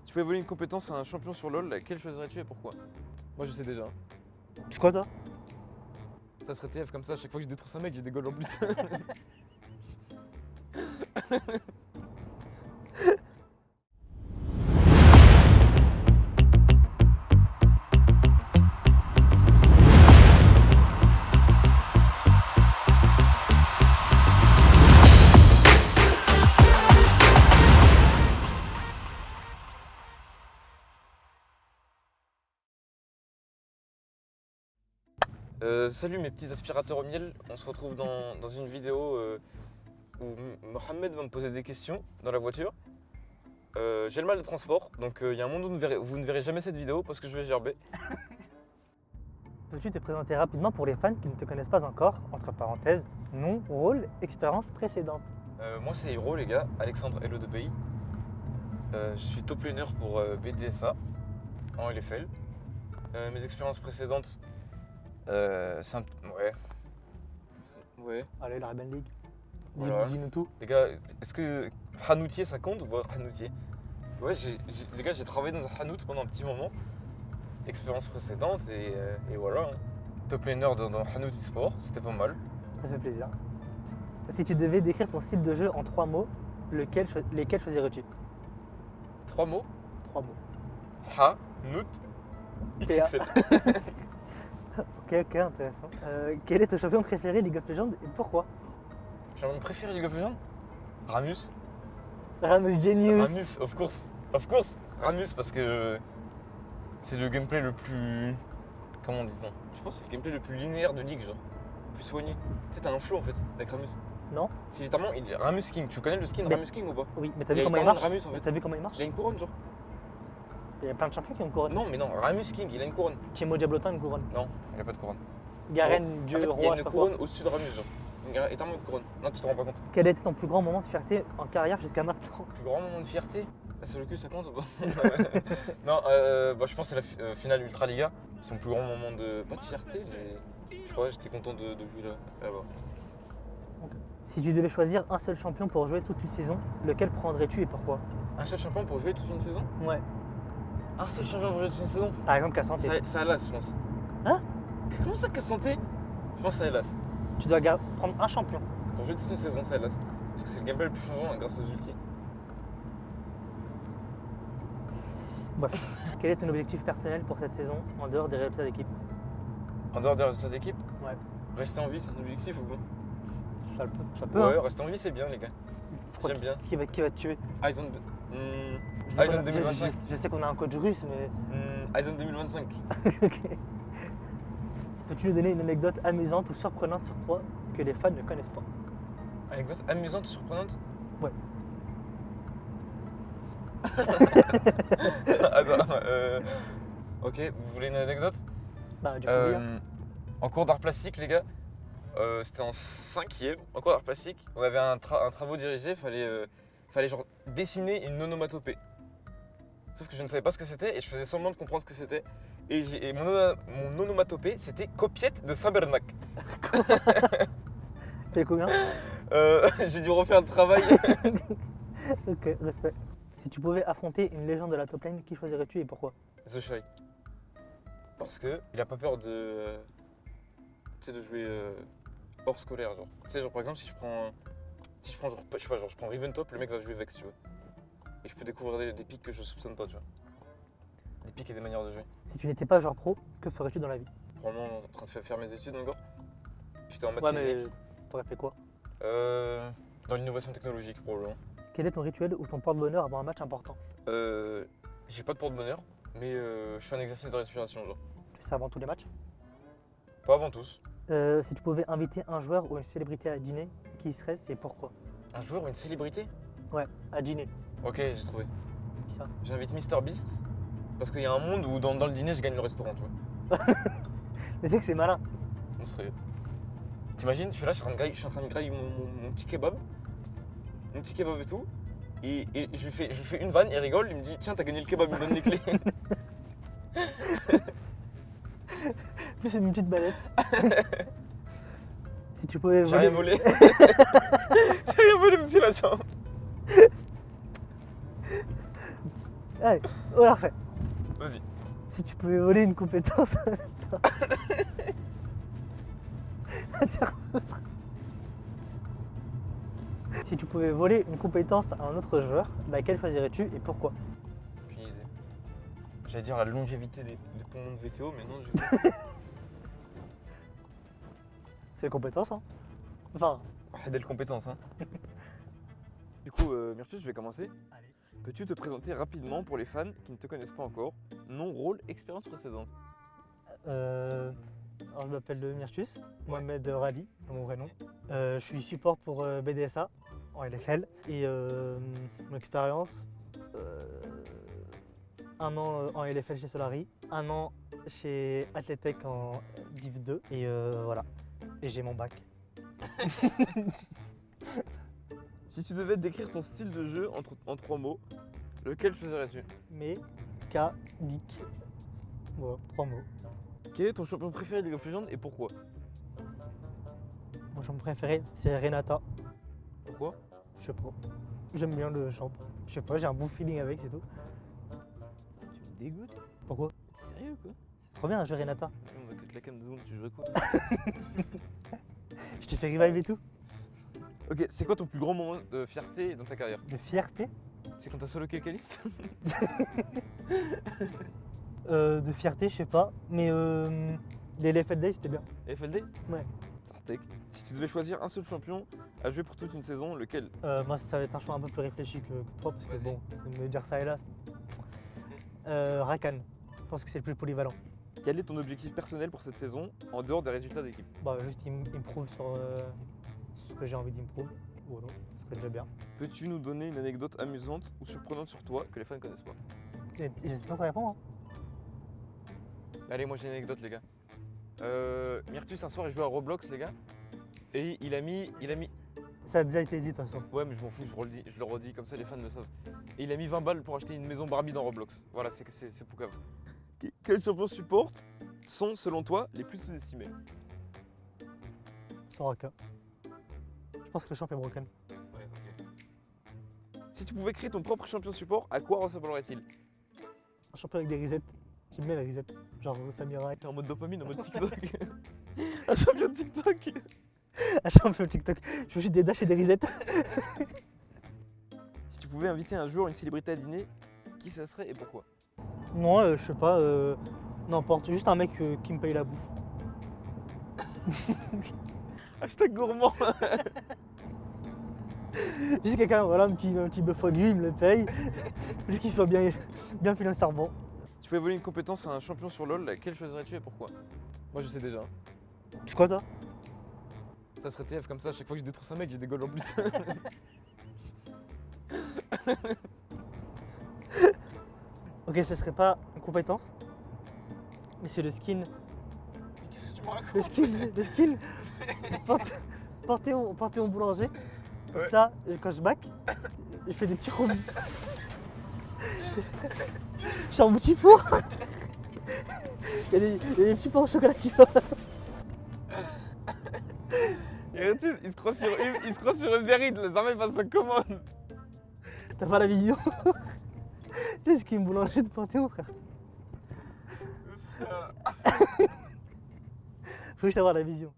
Tu peux voler une compétence à un champion sur LoL, laquelle choisirais-tu et pourquoi? Moi je sais déjà. C'est quoi toi? Ça serait TF comme ça, à chaque fois que je détruis un mec, j'ai des goals en plus. Salut mes petits aspirateurs au miel, on se retrouve dans une vidéo où Mohamed va me poser des questions dans la voiture. J'ai le mal de transport, donc il y a un monde où vous ne verrez jamais cette vidéo parce que je vais gerber. Peux-tu te présenter rapidement pour les fans qui ne te connaissent pas encore, entre parenthèses, nom, rôle, expérience précédente? Moi c'est Hiro les gars, Alexandre Hello de Pays. Je suis top laner pour BDSA en LFL. Mes expériences précédentes, c'est un... Ouais. Allez, la Rebel League. Voilà. Dis-nous tout. Les gars, est-ce que Hanoutier ça compte ou pas Hanoutier? Ouais, les gars, j'ai travaillé dans un Hanout pendant un petit moment. Expérience précédente et voilà. Hein. Top laner dans Hanout eSport, c'était pas mal. Ça fait plaisir. Si tu devais décrire ton style de jeu en 3 mots, lesquels choisirais-tu? 3 mots. 3 mots. Hanout XXL. Ok, intéressant. Quel est ton champion préféré League of Legends et pourquoi? Champion préféré League of Legends? Ramus. Ramus Genius. Ramus, of course. Ramus parce que c'est le gameplay le plus... Comment on dit ça? Je pense que c'est le gameplay le plus linéaire de League, genre. Le plus soigné. Tu sais, t'as un flow en fait avec Ramus. Non? C'est littéralement Ramus King. Tu connais le skin Mais- Ramus King ou pas? Oui, mais t'as Il vu y a comment il littéralement marche? Ramus en fait. T'as vu comment il marche? Il a une couronne, genre. Il y a plein de champions qui ont une couronne. Non, mais non, Ramus King, il a une couronne. Timo Diablotin a une couronne. Non, il a pas de couronne. Garen, En Dieu, fait, Roi, il y a je sais une pas quoi. couronne au-dessus de Ramus, genre. Éternellement une couronne. Non, tu te rends pas compte. Quel a été ton plus grand moment de fierté en carrière jusqu'à maintenant? Plus grand moment de fierté? La seule queue, ça compte ou pas? Non, je pense que c'est la finale Ultra Liga. C'est mon plus grand moment de. Pas de fierté, mais. Je crois que j'étais content de jouer là-bas. Si tu devais choisir un seul champion pour jouer toute une saison, lequel prendrais-tu et pourquoi? Un seul champion pour jouer toute une saison? Ouais. Un seul champion pour jouer toute une saison? Par exemple, Cassandre. C'est Alas, je pense. Hein? Comment ça, Cassanté? Je pense que c'est Alas. Tu dois prendre un champion. Pour jouer toute une saison, c'est Alas. Parce que c'est le gameplay le plus changeant grâce aux ultis. Bref. Quel est ton objectif personnel pour cette saison en dehors des résultats d'équipe? En dehors des résultats d'équipe? Ouais. Rester en vie, c'est un objectif ou pas? Ça peut, Ouais, hein. rester en vie, c'est bien, les gars. Pourquoi J'aime bien. Qui va te tuer? Aizen Je sais Aizen qu'on a- 2025. je sais qu'on a un coach russe, mais. Aizen 2025. Ok. Peux-tu nous donner une anecdote amusante ou surprenante sur toi que les fans ne connaissent pas? Anecdote amusante ou surprenante? Ouais. Attends, ok, vous voulez une anecdote? Bah, du coup, oui, hein. En cours d'art plastique, les gars, c'était en 5e. En cours d'art plastique, on avait un travaux dirigé, fallait genre dessiner une onomatopée. Sauf que je ne savais pas ce que c'était et je faisais semblant de comprendre ce que c'était. Et mon onomatopée, c'était copiette de Saint-Bernac. T'as combien? J'ai dû refaire le travail. Ok, respect. Si tu pouvais affronter une légende de la top lane, qui choisirais-tu et pourquoi? The Shy. Parce que il a pas peur de. Tu sais, de jouer hors scolaire, genre. Tu sais, genre par exemple, si je prends genre, je sais pas, genre je prends Riventop, le mec va jouer Vex, tu vois. Et je peux découvrir des pics que je soupçonne pas, tu vois. Des pics et des manières de jouer. Si tu n'étais pas joueur pro, que ferais-tu dans la vie? Probablement en train de faire mes études encore. J'étais en maths Ouais, mais physique. t'aurais fait quoi? Dans l'innovation technologique, probablement. Quel est ton rituel ou ton porte-bonheur avant un match important? J'ai pas de porte-bonheur, mais je fais un exercice de respiration, genre. Tu fais ça avant tous les matchs? Pas avant tous. Si tu pouvais inviter un joueur ou une célébrité à dîner, qui serait-ce et pourquoi? Un joueur ou une célébrité? Ouais, à dîner. Ok, j'ai trouvé. Qui ça? J'invite MrBeast parce qu'il y a un monde où dans le dîner je gagne le restaurant, tu vois. Mais c'est que c'est malin. On serait. T'imagines, je suis là, je suis en train de grailler mon petit kebab. Mon petit kebab et tout. Et je lui fais une vanne, il rigole, il me dit tiens, t'as gagné le kebab, il me donne les clés. Plus une petite balette. Si tu pouvais J'ai rien voler. volé. J'ai rien volé, monsieur l'agent. Allez, on la refait. Vas-y. Si tu pouvais voler une compétence. Si tu pouvais voler une compétence à un autre joueur, laquelle choisirais-tu et pourquoi? Aucune idée. J'allais dire la longévité des poumons de VTO, mais non, C'est une compétence, hein. Enfin, belle compétence, hein. Du coup, Myrtus, je vais commencer. allez. Peux-tu te présenter rapidement pour les fans qui ne te connaissent pas encore? Nom, rôle, expérience précédente. Alors, je m'appelle Myrtus, Mohamed Rali, mon vrai nom. Je suis support pour BDSA en LFL et mon expérience, 1 an en LFL chez Solari, 1 an chez Athletech en Div 2 et voilà. Et j'ai mon bac. Si tu devais décrire ton style de jeu en 3 mots, lequel choisirais-tu? Mais K, geek. Voilà, 3 mots. Quel est ton champion préféré de League of Legends et pourquoi? Mon champ préféré, c'est Renata. Pourquoi? Je sais pas. J'aime bien le champ. Je sais pas, j'ai un bon feeling avec, c'est tout. Tu me dégoûtes. Pourquoi? T'es sérieux quoi? C'est trop bien, jouer Renata. On a que la cam 2 secondes, tu jouerais quoi? Je te fais revive et tout. Ok, c'est quoi ton plus grand moment de fierté dans ta carrière? De fierté. C'est quand t'as solo quel caliste? De fierté, je sais pas. Mais les LFL Days, c'était bien. FLD? Ouais. Sartek. Si tu devais choisir un seul champion à jouer pour toute une saison, lequel? Moi, ça va être un choix un peu plus réfléchi que toi, parce que Vas-y. bon, me dire ça hélas. Rakan. Je pense que c'est le plus polyvalent. Quel est ton objectif personnel pour cette saison en dehors des résultats d'équipe? Bah, juste improve sur ce que j'ai envie d'improve. Voilà, ce serait déjà bien. Peux-tu nous donner une anecdote amusante ou surprenante sur toi que les fans ne connaissent pas? Et je sais pas quoi répondre. Hein. Allez, moi j'ai une anecdote, les gars. Myrtus, un soir, il jouait à Roblox, les gars. Et il a mis. Ça a déjà été dit de toute façon. Ouais, mais je m'en fous, je le redis, comme ça les fans le savent. Et il a mis 20 balles pour acheter une maison Barbie dans Roblox. Voilà, c'est Poucave. Quels champions support sont, selon toi, les plus sous-estimés? Soraka. Je pense que le champ est broken. Ouais, ok. Si tu pouvais créer ton propre champion support, à quoi ressemblerait-il? Un champion avec des resettes. J'aime bien les resettes. Genre Samira. T'es en mode dopamine, en mode TikTok. Un champion de TikTok. Un champion TikTok. Je veux juste des dashs et des resettes. Si tu pouvais inviter un joueur ou une célébrité à dîner, qui ça serait et pourquoi? Non, je sais pas. N'importe. Juste un mec qui me paye la bouffe. Hashtag gourmand. Juste quelqu'un, voilà, un petit bœuf au il me le paye. Juste qu'il soit bien financièrement. Si tu pouvais voler une compétence à un champion sur LoL, laquelle choisirais-tu et pourquoi? Moi je sais déjà. C'est quoi toi? Ça serait TF comme ça, à chaque fois que je détruis un mec, j'ai des goals en plus. Ok, ce serait pas une compétence, mais c'est le skin. Qu'est-ce que tu me racontes? Le skin Panthéon boulanger. Ouais. Ça, quand je back, je fais des petits rebonds. Je suis en petit four. Il y a des petits pains au chocolat qui vont. Et il se croit sur Uber Eats, les armées passent sa commande. T'as pas la vidéo? C'est le skin boulanger de Panthéon, frère. Faut juste avoir la vision.